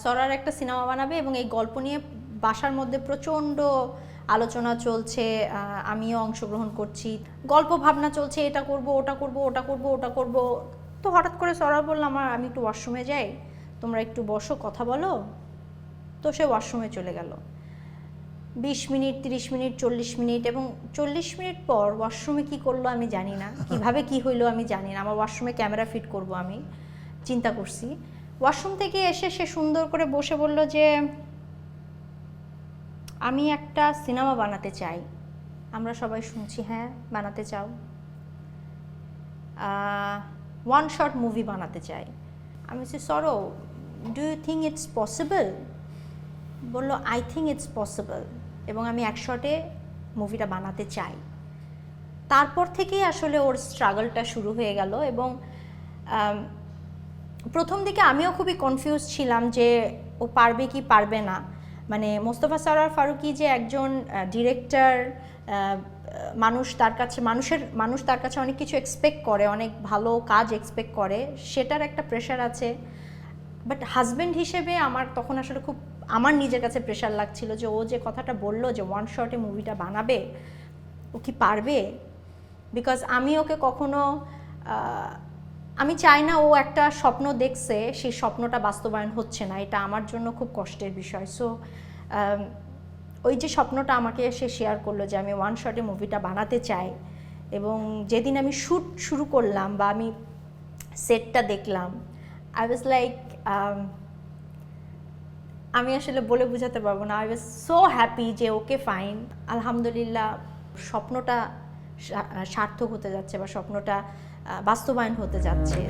সরার একটা সিনেমা বানাবে এবং এই গল্প নিয়ে বাসার মধ্যে প্রচণ্ড আলোচনা চলছে, আমিও অংশগ্রহণ করছি, গল্প ভাবনা চলছে, এটা করব ওটা করব ওটা করব ওটা করব। তো হঠাৎ করে সরা বললাম আমি একটু ওয়াশরুমে যাই, তোমরা একটু বসো কথা বলো। তো সে ওয়াশরুমে চলে গেল। 20 মিনিট 30 মিনিট 40 মিনিট, এবং 40 মিনিট পর ওয়াশরুমে কি করলো আমি জানি না, কিভাবে কি হইলো আমি জানি না। আমার ওয়াশরুমে ক্যামেরা ফিট করব আমি চিন্তা করছি। ওয়াশরুম থেকে এসে সে সুন্দর করে বসে বলল যে আমি একটা সিনেমা বানাতে চাই। আমরা সবাই শুনছি, হ্যাঁ বানাতে চাও, ওয়ান শট মুভি বানাতে চাই। আমি বলছি সরো, do you think it's possible? বললো আই থিঙ্ক ইটস পসিবল, এবং আমি এক শটে মুভিটা বানাতে চাই। তারপর থেকেই আসলে ওর স্ট্রাগলটা শুরু হয়ে গেল। এবং প্রথম দিকে আমিও খুবই কনফিউজ ছিলাম যে ও পারবে কি পারবে না। মানে মোস্তফা সরোয়ার ফারুকী যে একজন ডিরেক্টর, মানুষ তার কাছে অনেক কিছু এক্সপেক্ট করে, অনেক ভালো কাজ এক্সপেক্ট করে, সেটার একটা প্রেশার আছে। বাট হাজব্যান্ড হিসেবে আমার তখন আসলে খুব আমার নিজের কাছে প্রেশার লাগছিল যে ও যে কথাটা বললো যে ওয়ান শটে মুভিটা বানাবে, ও কি পারবে? বিকজ আমি ওকে কখনো, আমি চাই না ও একটা স্বপ্ন দেখছে, সেই স্বপ্নটা বাস্তবায়ন হচ্ছে না, এটা আমার জন্য খুব কষ্টের বিষয়। সো ওই যে স্বপ্নটা আমাকে সে শেয়ার করলো যে আমি ওয়ান শটে মুভিটা বানাতে চাই, এবং যেদিন আমি শ্যুট শুরু করলাম বা আমি সেটটা দেখলাম, আই ওয়াজ লাইক, আমি আসলে বলে বোঝাতে পারবো না, আই ওয়াজ সো হ্যাপি যে ওকে ফাইন, আলহামদুলিল্লাহ স্বপ্নটা সার্থক হতে যাচ্ছে বা স্বপ্নটা বাস্তবায়ন হতে যাচ্ছে।